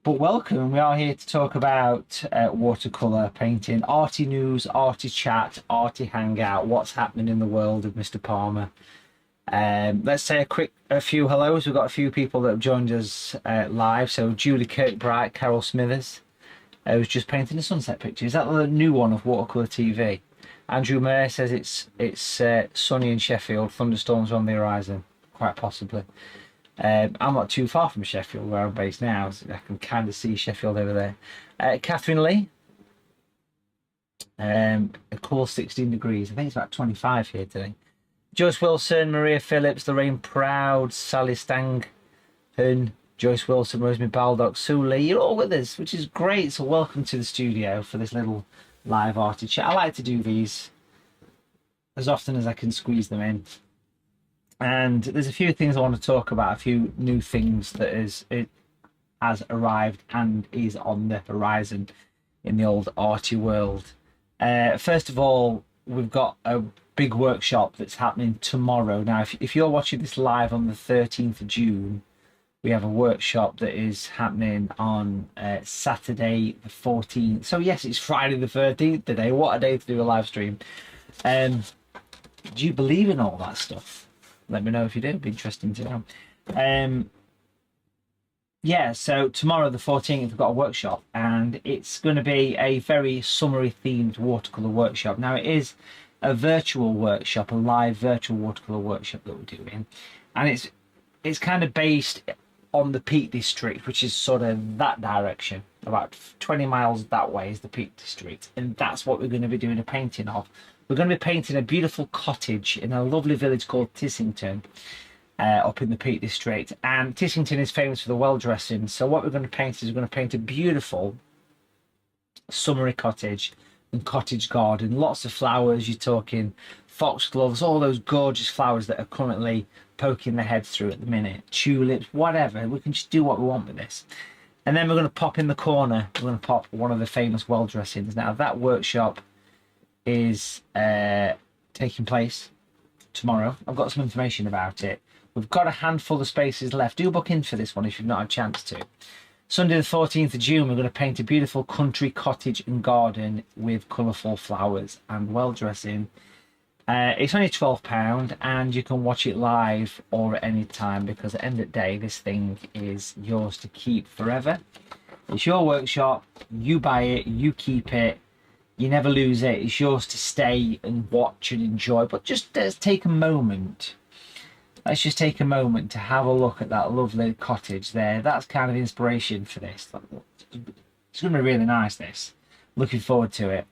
But welcome, we are here to talk about watercolour painting, arty news, arty chat, arty hangout, what's happening in the world of Mr. Palmer. Let's say a few hellos. We've got a few people that have joined us live. So Julie Kirkbright, Carol Smithers, who's just painting a sunset picture. Is that the new one of Watercolour TV? Andrew Mayer says it's sunny in Sheffield, thunderstorms on the horizon, quite possibly. I'm not too far from Sheffield, where I'm based now, so I can kind of see Sheffield over there. Catherine Lee, a cool 16 degrees. I think it's about 25 here today. Joyce Wilson, Maria Phillips, Lorraine Proud, Sally Stanghen, Joyce Wilson, Rosemary Baldock, Sue Lee. You're all with us, which is great. So welcome to the studio for this little live arty chat. I like to do these as often as I can squeeze them in. And there's a few things I want to talk about, a few new things that has arrived and is on the horizon in the old arty world. First of all, we've got a big workshop that's happening tomorrow. Now, if you're watching this live on the 13th of June, we have a workshop that is happening on Saturday the 14th. So yes, it's Friday the 13th today. What a day to do a live stream. Do you believe in all that stuff? Let me know if you do. It'd be interesting to know. Yeah, so tomorrow the 14th, we've got a workshop, and it's going to be a very summery themed watercolour workshop. Now, it is a virtual workshop, a live virtual watercolour workshop that we're doing, and it's kind of based on the Peak District, which is sort of that direction. About 20 miles that way is the Peak District, and that's what we're going to be doing a painting of. We're going to be painting a beautiful cottage in a lovely village called Tissington, up in the Peak District. And Tissington is famous for the well dressing. So what we're going to paint is we're going to paint a beautiful summery cottage and cottage garden. Lots of flowers. You're talking foxgloves, all those gorgeous flowers that are currently poking their head through at the minute. Tulips, whatever. We can just do what we want with this. And then we're going to pop in the corner. We're going to pop one of the famous well dressings. Now, that workshop is taking place tomorrow. I've got some information about it. We've got a handful of spaces left. Do book in for this one if you've not had a chance to. Sunday the 14th of June, we're going to paint a beautiful country cottage and garden with colourful flowers and well dressing. It's only £12 and you can watch it live or at any time, because at the end of the day, this thing is yours to keep forever. It's your workshop. You buy it, you keep it. You never lose it. It's yours to stay and watch and enjoy. But just let's take a moment. Let's just take a moment to have a look at that lovely cottage there. That's kind of inspiration for this. It's going to be really nice, this. Looking forward to it.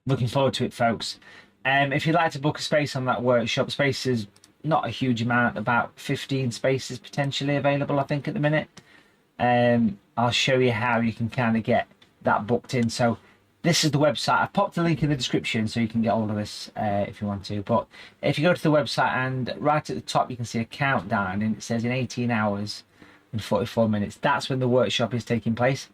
Looking forward to it, folks. If you'd like to book a space on that workshop, space is not a huge amount, about 15 spaces potentially available, I think, at the minute. I'll show you how you can kind of get that booked in. So this is the website. I've popped a link in the description so you can get hold of this if you want to. But if you go to the website, and right at the top you can see a countdown, and it says in 18 hours and 44 minutes. That's when the workshop is taking place.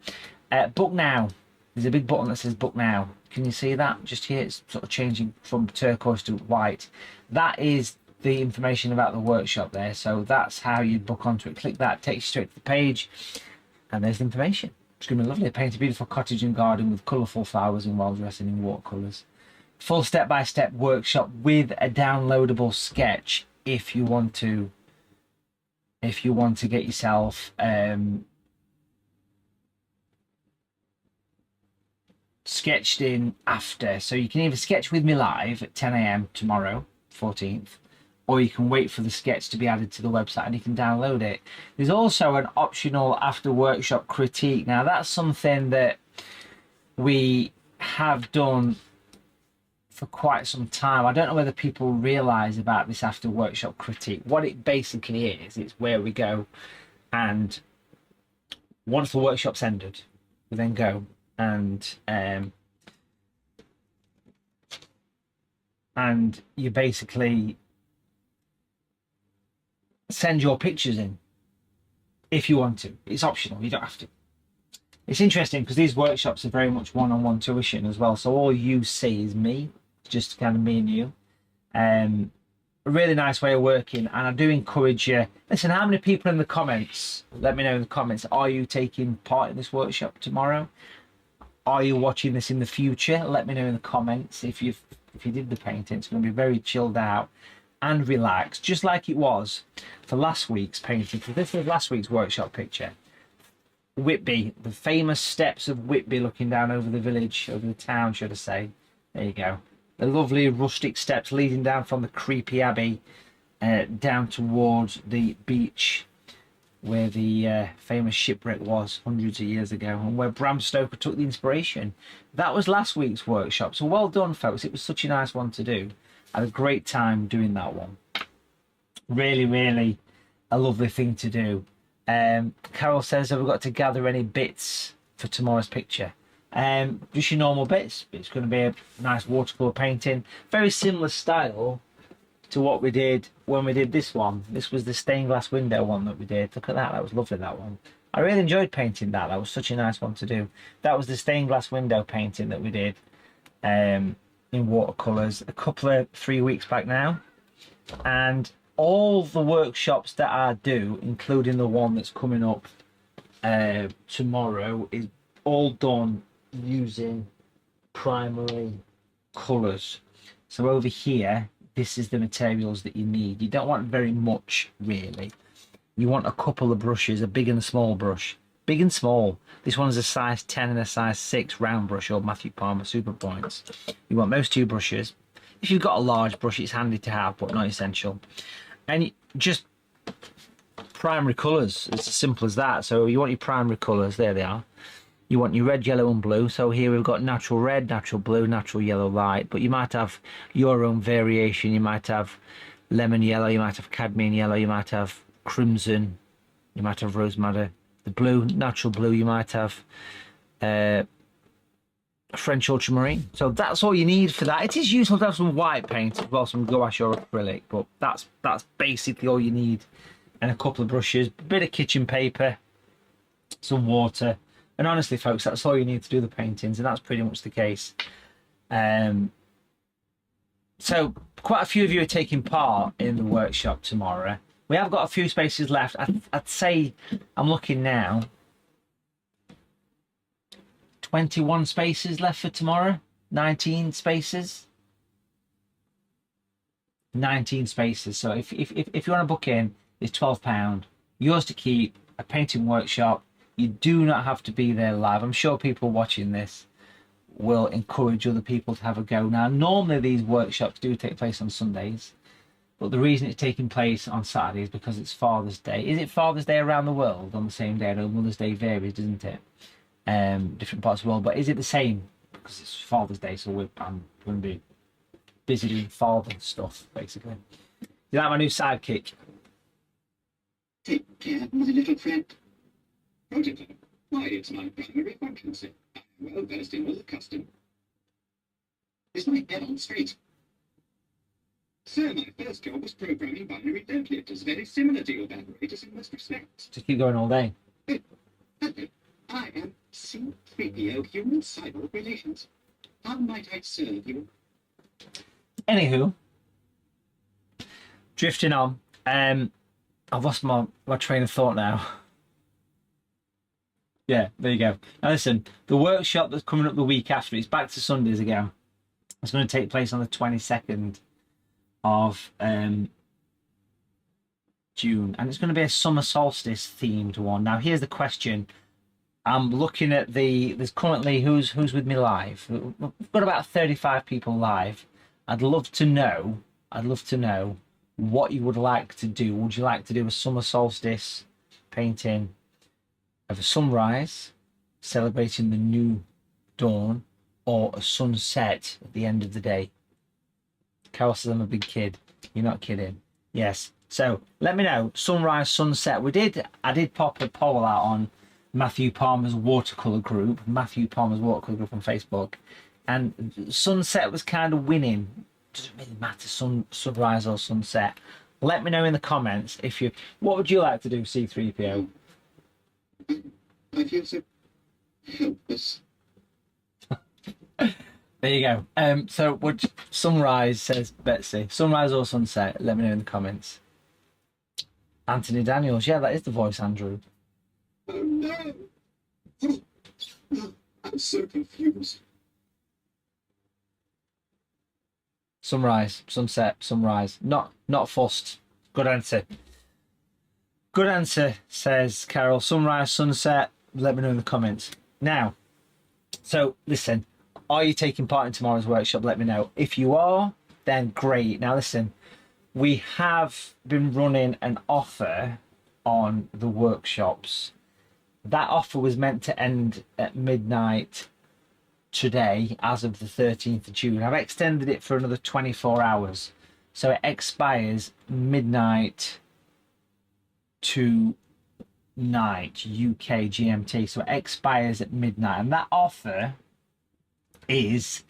Book now. There's a big button that says book now. Can you see that? Just here it's sort of changing from turquoise to white. That is the information about the workshop there. So that's how you book onto it. Click that, takes you straight to the page, and there's the information. It's going to be lovely. Paint a beautiful cottage and garden with colourful flowers and well dressing in watercolours. Full step-by-step workshop with a downloadable sketch if you want to get yourself sketched in after. So you can either sketch with me live at 10 AM tomorrow, 14th, or you can wait for the sketch to be added to the website and you can download it. There's also an optional after workshop critique. Now that's something that we have done for quite some time. I don't know whether people realise about this after workshop critique. What it basically is, it's where we go, and once the workshop's ended, we then go and you basically send your pictures in if you want to. It's optional, you don't have to. It's interesting because these workshops are very much one-on-one tuition as well, so all you see is me, just kind of me and you. a really nice way of working, and I do encourage you. Listen, how many people in the comments? Let me know in the comments. Are you taking part in this workshop tomorrow? Are you watching this in the future? Let me know in the comments if you did the painting. It's going to be very chilled out and relaxed, just like it was for last week's painting. So this was last week's workshop picture. Whitby, the famous steps of Whitby looking down over the village, over the town, should I say. There you go. The lovely rustic steps leading down from the creepy abbey down towards the beach where the famous shipwreck was hundreds of years ago, and where Bram Stoker took the inspiration. That was last week's workshop, so well done, folks. It was such a nice one to do. I had a great time doing that one. Really, really a lovely thing to do. Carol says, have we got to gather any bits for tomorrow's picture? Just your normal bits. It's going to be a nice watercolour painting. Very similar style to what we did when we did this one. This was the stained glass window one that we did. Look at that. That was lovely, that one. I really enjoyed painting that. That was such a nice one to do. That was the stained glass window painting that we did in watercolours a couple of 3 weeks back now. And all the workshops that I do, including the one that's coming up tomorrow, is all done using primary colours. So over here, this is the materials that you need. You don't want very much, really. You want a couple of brushes, a big and a small brush. Big and small. This one's a size 10 and a size 6 round brush, or Mathew Palmer Super Points. You want those two brushes. If you've got a large brush, it's handy to have, but not essential. And just primary colours. It's as simple as that. So you want your primary colours. There they are. You want your red, yellow and blue. So here we've got natural red, natural blue, natural yellow light. But you might have your own variation. You might have lemon yellow. You might have cadmium yellow. You might have crimson. You might have rose madder. The blue, natural blue. You might have French ultramarine. So that's all you need for that. It is useful to have some white paint as well, some gouache or acrylic. But that's basically all you need. And a couple of brushes, a bit of kitchen paper, some water. And honestly, folks, that's all you need to do the paintings, and that's pretty much the case. So quite a few of you are taking part in the workshop tomorrow. We have got a few spaces left. I'd say, I'm looking now, 21 spaces left for tomorrow. 19 spaces. 19 spaces. So if you want to book in, it's £12. Yours to keep, a painting workshop. You do not have to be there live. I'm sure people watching this will encourage other people to have a go. Now, normally these workshops do take place on Sundays, but the reason it's taking place on Saturday is because it's Father's Day. Is it Father's Day around the world on the same day? I know Mother's Day varies, doesn't it? Different parts of the world, but is it the same? Because it's Father's Day, so I'm going to be busy doing father stuff, basically. You like my new sidekick? Take care, my little friend. Protocol. Why, it's my primary function, sir. I'm well versed in all the custom. Is my head on straight? Sir, my first job was programming binary templates, very similar to your apparatus in most respects. Just keep going all day. Hello, I am C3PO Human Cyborg Relations. How might I serve you? Anywho, drifting on. I've lost my train of thought now. Yeah, there you go. Now listen, the workshop that's coming up the week after, it's back to Sundays again. It's going to take place on the 22nd of June, and it's going to be a summer solstice themed one. Now here's the question. I'm looking at there's currently who's with me live. We've got about 35 people live. I'd love to know what you would like to do. Would you like to do a summer solstice painting of a sunrise celebrating the new dawn, or a sunset at the end of the day? Carol says I'm a big kid. You're not kidding. Yes. So let me know. Sunrise, sunset. I did pop a poll out on Mathew Palmer's watercolour group, on Facebook, and sunset was kind of winning. Doesn't really matter, sunrise or sunset. Let me know in the comments what would you like to do, C3PO? I feel so helpless. There you go. So what sunrise, says Betsy. Sunrise or sunset? Let me know in the comments. Anthony Daniels. Yeah, that is the voice, Andrew. Oh no! Oh, I'm so confused. Sunrise, sunset, sunrise. Not fussed. Good answer. Good answer, says Carol. Sunrise, sunset. Let me know in the comments. Now, so listen, are you taking part in tomorrow's workshop? Let me know. If you are, then great. Now listen, we have been running an offer on the workshops. That offer was meant to end at midnight today, as of the 13th of June. I've extended it for another 24 hours. So it expires midnight to night UK GMT. So it expires at midnight. And that offer is,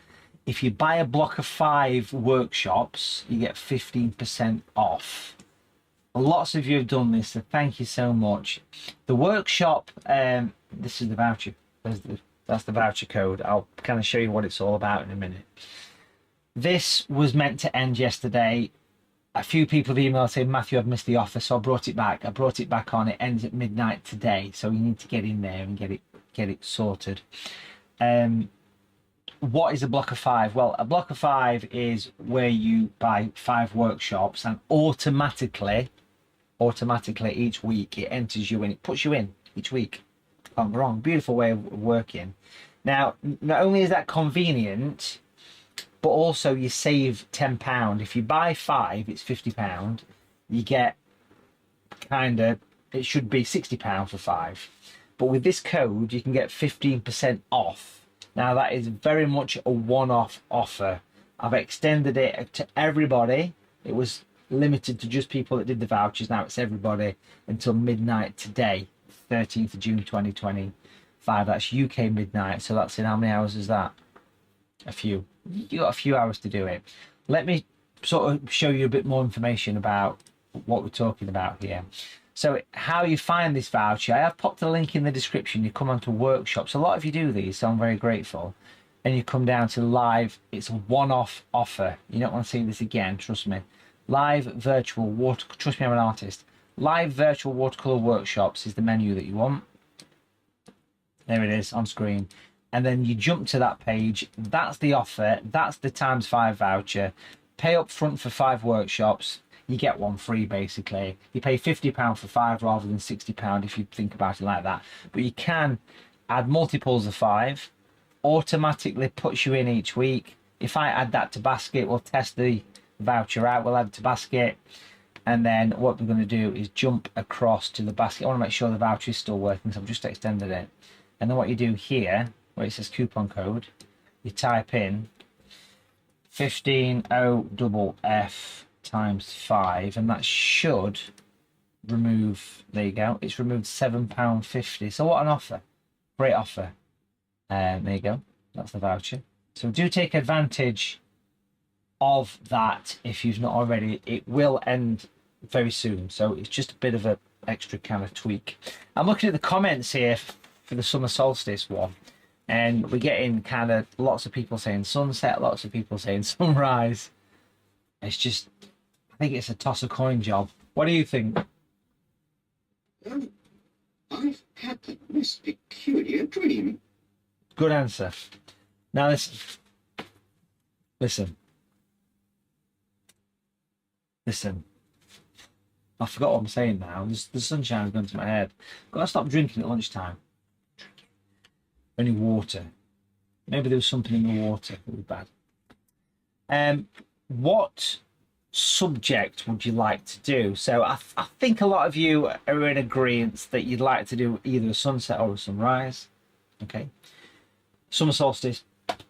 if you buy a block of 5 workshops, you get 15% off. Lots of you have done this, so thank you so much. The workshop, this is the voucher. That's the voucher code. I'll kind of show you what it's all about in a minute. This was meant to end yesterday. A few people have emailed saying, Matthew, I've missed the offer, so I brought it back. I brought it back on. It ends at midnight today, so you need to get in there and get it sorted. What is a block of 5? Well, a block of 5 is where you buy 5 workshops, and automatically each week it enters you in. It puts you in each week. I'm wrong. Beautiful way of working. Now, not only is that convenient, but also you save £10. If you buy 5, it's £50. You get it should be £60 for 5. But with this code, you can get 15% off. Now, that is very much a one-off offer. I've extended it to everybody. It was limited to just people that did the vouchers. Now it's everybody until midnight today, 13th of June 2025. That's UK midnight. So that's in how many hours is that? A few. You got a few hours to do it. Let me sort of show you a bit more information about what we're talking about here. So how you find this voucher, I have popped a link in the description. You come onto workshops. A lot of you do these, so I'm very grateful. And you come down to live. It's a one-off offer. You don't want to see this again, trust me. Live virtual water, trust me, I'm an artist. Live virtual watercolor workshops is the menu that you want. There it is on screen. And then you jump to that page. That's the offer. That's the ×5 voucher. Pay up front for 5 workshops. You get one free, basically. You pay £50 for 5 rather than £60 if you think about it like that. But you can add multiples of 5. Automatically puts you in each week. If I add that to basket, we'll test the voucher out. We'll add it to basket. And then what we're going to do is jump across to the basket. I want to make sure the voucher is still working, so I've just extended it. And then what you do here, where it says coupon code, you type in 150FF times 5, and that should remove, there you go, it's removed £7.50. So what an offer. Great offer. There you go, that's the voucher. So do take advantage of that if you've not already. It will end very soon, so it's just a bit of an extra kind of tweak. I'm looking at the comments here for the summer solstice one, and we're getting kind of lots of people saying sunset, lots of people saying sunrise. It's just, I think it's a toss a coin job. What do you think? I've had the most peculiar dream. Good answer. Now listen. I forgot what I'm saying now. The sunshine's gone to my head. Got to stop drinking at lunchtime. Only water. Maybe there was something in the water that was bad. What subject would you like to do? So I think a lot of you are in agreement that you'd like to do either a sunset or a sunrise. Okay. Summer solstice,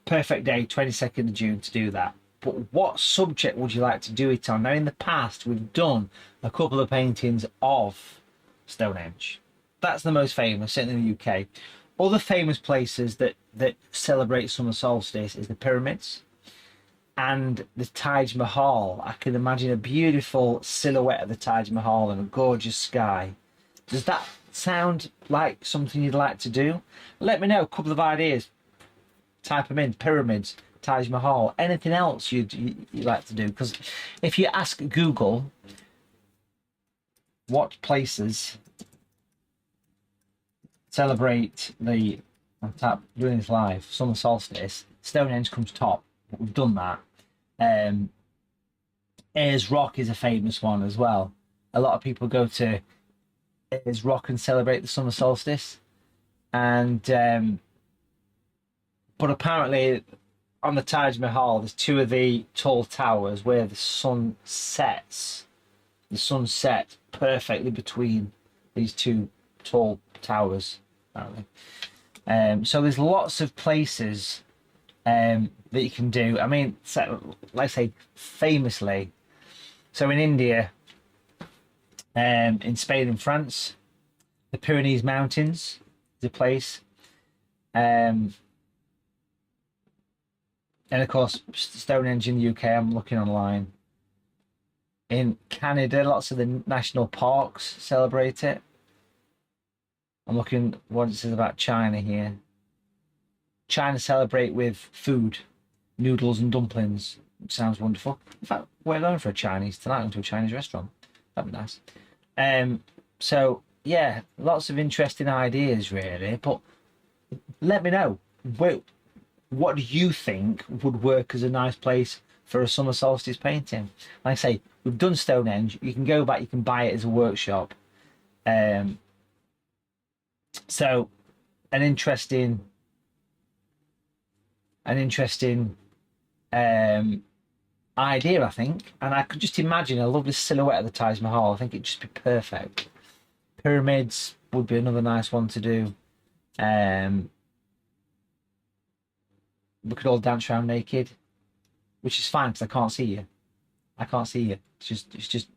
perfect day, 22nd of June to do that. But what subject would you like to do it on? Now, in the past, we've done a couple of paintings of Stonehenge. That's the most famous, certainly in the UK. Other famous places that celebrate summer solstice is the pyramids and the Taj Mahal. I can imagine a beautiful silhouette of the Taj Mahal and a gorgeous sky. Does that sound like something you'd like to do? Let me know. A couple of ideas. Type them in. Pyramids, Taj Mahal. Anything else you'd like to do? Because if you ask Google what places celebrate the, I'm doing this live, summer solstice, Stonehenge comes top. We've done that. Ayers Rock is a famous one as well. A lot of people go to Ayers Rock and celebrate the summer solstice. And but apparently on the Taj Mahal, there's two of the tall towers where the sun sets. The sun sets perfectly between these two tall towers, apparently. So there's lots of places that you can do. I mean, so, like I say, famously, so in India, in Spain and France, the Pyrenees Mountains is a place. And of course, Stonehenge in the UK, I'm looking online. In Canada, lots of the national parks celebrate it. I'm looking what it says about China here. China celebrate with food, noodles and dumplings. Sounds wonderful. In fact, we're going for a Chinese tonight, going to a Chinese restaurant. That'd be nice. So yeah, lots of interesting ideas really. But let me know, what do you think would work as a nice place for a summer solstice painting? Like I say, we've done Stonehenge. You can go back, you can buy it as a workshop. So an interesting idea, I think. And I could just imagine a lovely silhouette of the Taj Mahal. I think it'd just be perfect. Pyramids would be another nice one to do. We could all dance around naked, which is fine because I can't see you. I can't see you. It's just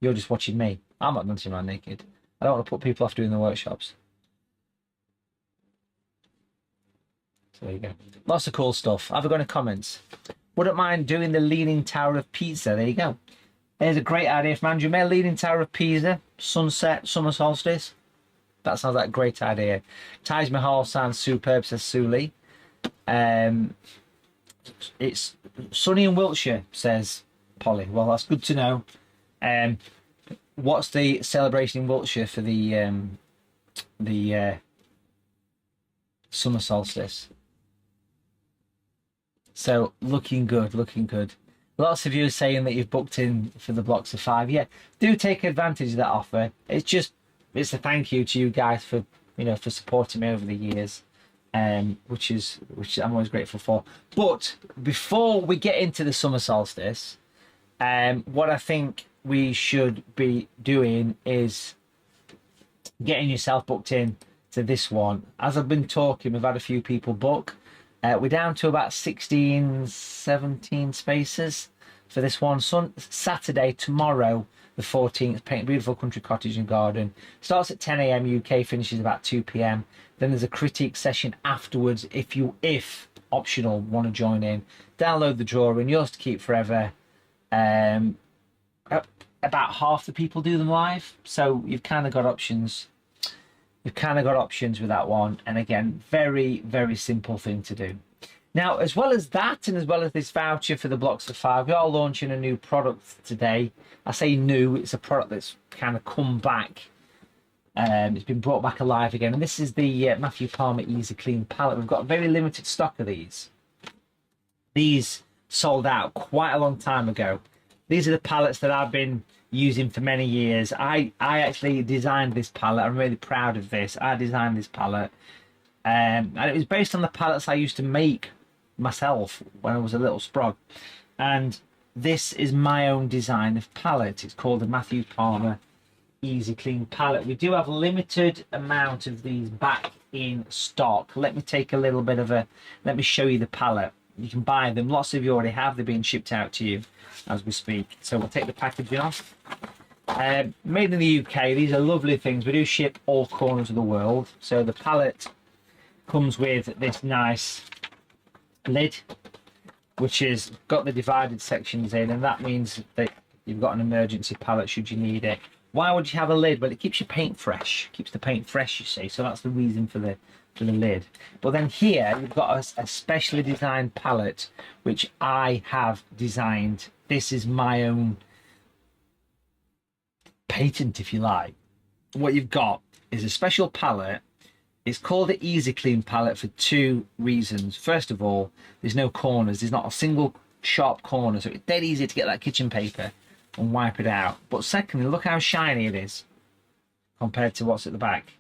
you're just watching me. I'm not dancing around naked. I don't want to put people off doing the workshops. So there you go. Lots of cool stuff. Have a go in the comments. Wouldn't mind doing the Leaning Tower of Pisa. There you go. There's a great idea from Andrew May. Leaning Tower of Pisa, sunset, summer solstice. That sounds like a great idea. Taj Mahal sounds superb, says Suli. It's sunny in Wiltshire, says Polly. Well, that's good to know. What's the celebration in Wiltshire for the summer solstice? So looking good, looking good. Lots of you are saying that you've booked in for the blocks of 5. Yeah, do take advantage of that offer. It's a thank you to you guys for for supporting me over the years, which I'm always grateful for. But before we get into the summer solstice, what I think we should be doing is getting yourself booked in to this one. As I've been talking, we've had a few people book. We're down to about 16, 17 spaces for this one. Saturday, tomorrow, the 14th, paint a beautiful country cottage and garden. Starts at 10 a.m. UK, finishes about 2 p.m. Then there's a critique session afterwards if optional, want to join in. Download the drawing, yours to keep forever. About half the people do them live, so you've kind of got options. You've kind of got options with that one. And again, very, very simple thing to do. Now, as well as that, and as well as this voucher for the blocks of 5, we are launching a new product today. I say new, it's a product that's kind of come back. It's been brought back alive again. And this is the Mathew Palmer Easy Clean palette. We've got a very limited stock of these. These sold out quite a long time ago. These are the palettes that I've been using for many years. I actually designed this palette. I'm really proud of this. I designed this palette. And it was based on the palettes I used to make myself when I was a little sprog. And this is my own design of palette. It's called the Mathew Palmer Easy Clean palette. We do have a limited amount of these back in stock. Let me take a little bit of let me show you the palette. You can buy them. Lots of you already have. They're being shipped out to you as we speak. So we'll take the packaging off. Made in the UK. These are lovely things. We do ship all corners of the world. So the palette comes with this nice lid, which has got the divided sections in, and that means that you've got an emergency palette should you need it. Why would you have a lid? Well, it keeps your paint fresh. Keeps the paint fresh, you see. So that's the reason for the lid. But then here you've got a specially designed palette, which I have designed. This is my own patent, if you like. What you've got is a special palette. It's called the Easy Clean palette for two reasons. First of all, there's no corners. There's not a single sharp corner, so it's dead easy to get that kitchen paper and wipe it out. But secondly, look how shiny it is compared to what's at the back.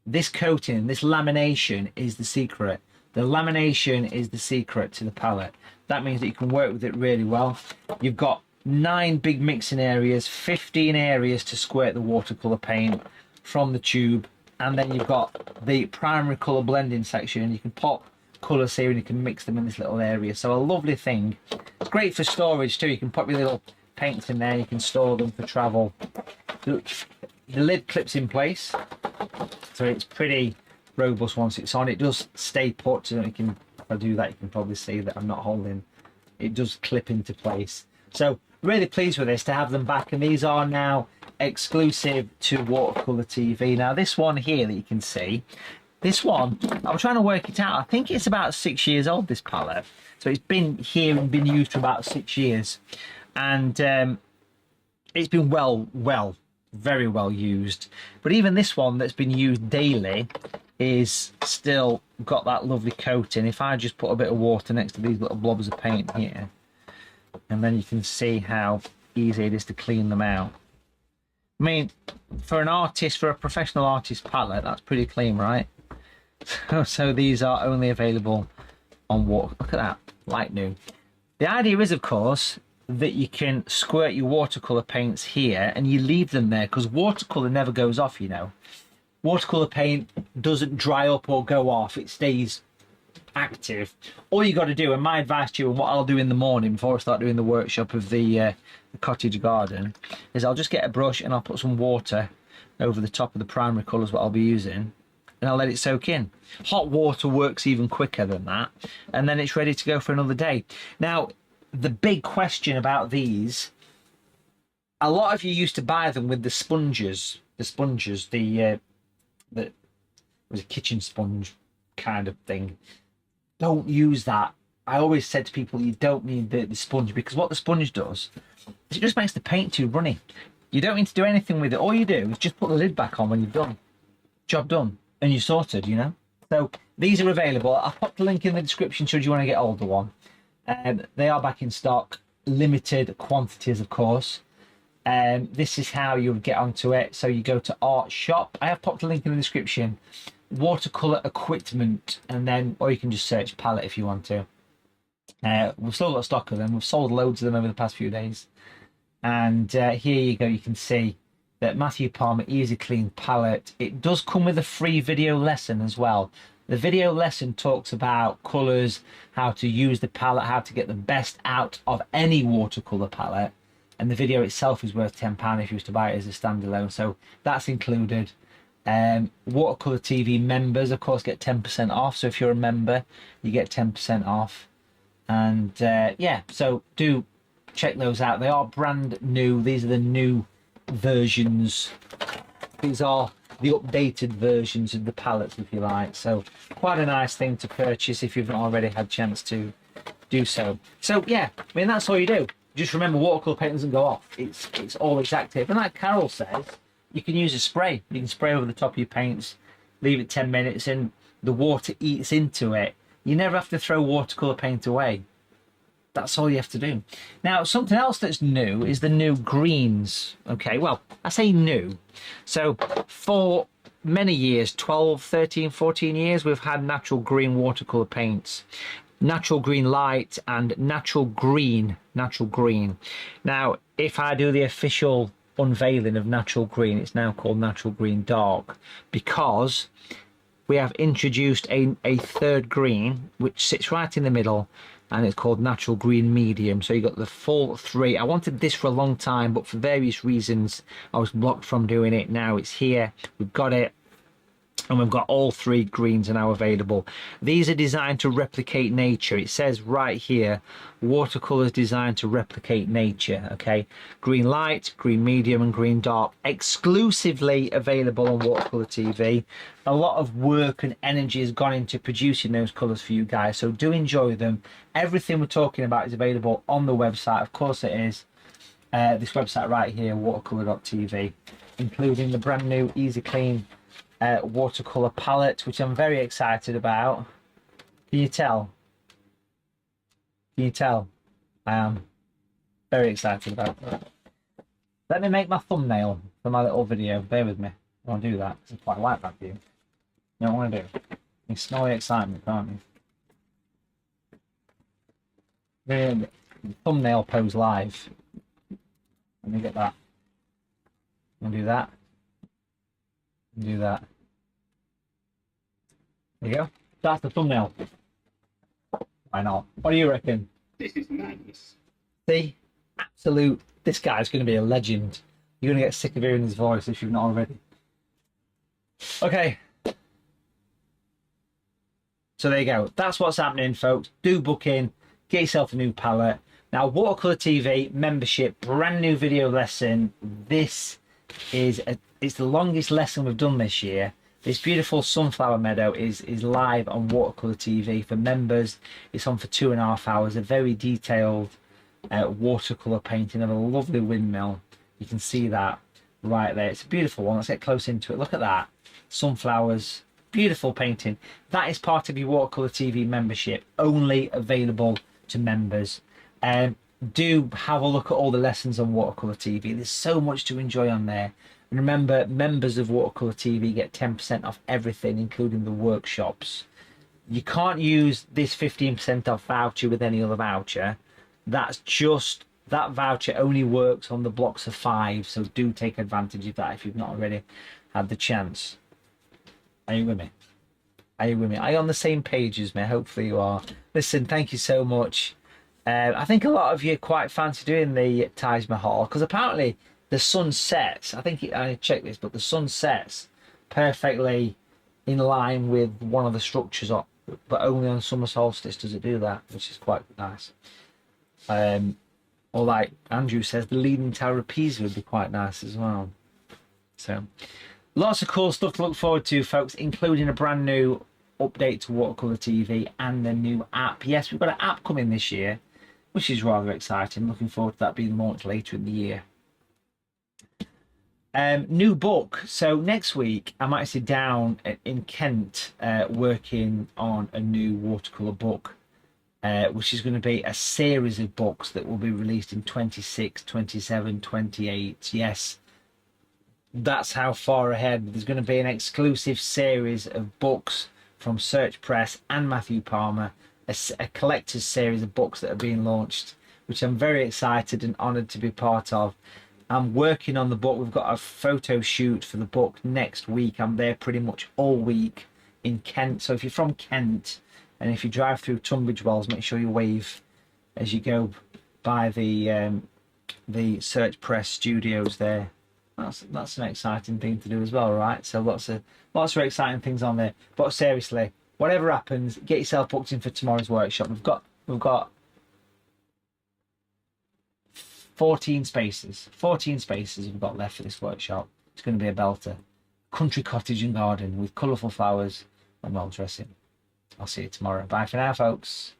This coating, this lamination is the secret. The lamination is the secret to the palette. That means that you can work with it really well. You've got 9 big mixing areas, 15 areas to squirt the watercolour paint from the tube, and then you've got the primary colour blending section. You can pop colours here and you can mix them in this little area. So a lovely thing. It's great for storage too. You can pop your little paints in there, you can store them for travel. The lid clips in place, so it's pretty robust once it's on. It does stay put, so you can, if I do that, you can probably see that I'm not holding. It does clip into place. So really pleased with this to have them back, and these are now exclusive to Watercolour TV. Now this one here that you can see, this one, I'm trying to work it out. I think it's about 6 years old, this palette. So it's been here and been used for about 6 years, and it's been very well used. But even this one that's been used daily is still got that lovely coating. If I just put a bit of water next to these little blobs of paint here, and then you can see how easy it is to clean them out. I mean, for an artist, for a professional artist palette, that's pretty clean, right? So these are only available on water. Look at that, like new. The idea is, of course, that you can squirt your watercolour paints here and you leave them there, because watercolour never goes off, you know. Watercolour paint doesn't dry up or go off, it stays active. All you got to do, and my advice to you, and what I'll do in the morning before I start doing the workshop of the cottage garden, is I'll just get a brush and I'll put some water over the top of the primary colours what I'll be using, and I'll let it soak in. Hot water works even quicker than that, and then it's ready to go for another day. Now, the big question about these, a lot of you used to buy them with the sponges, the was a kitchen sponge kind of thing. Don't use that. I always said to people, you don't need the sponge, because what the sponge does is it just makes the paint tube runny. You don't need to do anything with it. All you do is just put the lid back on when you've done. Job done. And you're sorted, you know. So these are available. I'll pop the link in the description should you want to get hold of one. They are back in stock, limited quantities, of course. This is how you would get onto it. So you go to Art Shop. I have popped a link in the description. Watercolor equipment, and then, or you can just search palette if you want to. We've still got stock of them. We've sold loads of them over the past few days. And here you go. You can see that Mathew Palmer Easy Clean palette. It does come with a free video lesson as well. The video lesson talks about colours, how to use the palette, how to get the best out of any watercolour palette. And the video itself is worth £10 if you was to buy it as a standalone. So that's included. Watercolour TV members, of course, get 10% off. So if you're a member, you get 10% off. And yeah, so do check those out. They are brand new. These are the new versions. These are the updated versions of the palettes, if you like. So quite a nice thing to purchase if you've not already had a chance to do so. So yeah, I mean, that's all you do. Just remember, watercolour paint doesn't go off. It's always active. And like Carol says, you can use a spray. You can spray over the top of your paints, leave it 10 minutes, and the water eats into it. You never have to throw watercolour paint away. That's all you have to do. Now, something else that's new is the new greens. Okay, well, I say new. So for many years, 12, 13, 14 years, we've had natural green watercolour paints. Natural green light and natural green. Now, if I do the official unveiling of natural green, it's now called natural green dark, because we have introduced a third green which sits right in the middle, and it's called natural green medium. So you got the full three. I wanted this for a long time, but for various reasons I was blocked from doing it. Now it's here, we've got it. And we've got all three greens are now available. These are designed to replicate nature. It says right here, watercolors designed to replicate nature. Okay, green light, green medium, and green dark, exclusively available on Watercolour TV. A lot of work and energy has gone into producing those colours for you guys, so do enjoy them. Everything we're talking about is available on the website. Of course it is. This website right here, watercolour.tv, including the brand new Easy Clean watercolor palette, which I'm very excited about. Can you tell? Can you tell? I am very excited about it. Let me make my thumbnail for my little video. Bear with me. I want to do that. I quite like that view. You know what I want to do? You smell the excitement, can't you? Thumbnail pose live. Let me get that. I'm gonna do that. Do that. There you go. That's the thumbnail. Why not? What do you reckon? This is madness. See? Absolute. This guy's going to be a legend. You're going to get sick of hearing his voice if you've not already. Okay. So there you go. That's what's happening, folks. Do book in. Get yourself a new palette. Now, Watercolour TV membership, brand new video lesson. This is it's the longest lesson we've done this year. This beautiful sunflower meadow is live on Watercolour TV for members. It's on for 2.5 hours. A very detailed watercolour painting of a lovely windmill. You can see that right there. It's a beautiful one. Let's get close into it. Look at that. Sunflowers. Beautiful painting. That is part of your Watercolour TV membership. Only available to members. Do have a look at all the lessons on Watercolour TV. There's so much to enjoy on there. And remember, members of Watercolour TV get 10% off everything, including the workshops. You can't use this 15% off voucher with any other voucher. That's just, that voucher only works on the blocks of 5. So do take advantage of that if you've not already had the chance. Are you with me? Are you with me? Are you on the same page as me? Hopefully you are. Listen, thank you so much. I think a lot of you quite fancy doing the Taj Mahal because apparently the sun sets. I checked this, but the sun sets perfectly in line with one of the structures, but only on summer solstice does it do that, which is quite nice. Or like Andrew says, the Leaning Tower of Pisa would be quite nice as well. So lots of cool stuff to look forward to, folks, including a brand new update to Watercolour TV and the new app. Yes, we've got an app coming this year, which is rather exciting. Looking forward to that being launched later in the year. New book. So next week I'm actually down in Kent working on a new watercolour book, which is going to be a series of books that will be released in 26, 27, 28. Yes, that's how far ahead. There's going to be an exclusive series of books from Search Press and Mathew Palmer, a collector's series of books that are being launched, which I'm very excited and honoured to be part of. I'm working on the book. We've got a photo shoot for the book next week. I'm there pretty much all week in Kent. So if you're from Kent and if you drive through Tunbridge Wells, make sure you wave as you go by the Search Press studios there. That's an exciting thing to do as well, right? So lots of exciting things on there. But seriously, whatever happens, get yourself booked in for tomorrow's workshop. We've got 14 spaces. 14 spaces we've got left for this workshop. It's going to be a belter. Country cottage and garden with colourful flowers and well dressing. I'll see you tomorrow. Bye for now, folks.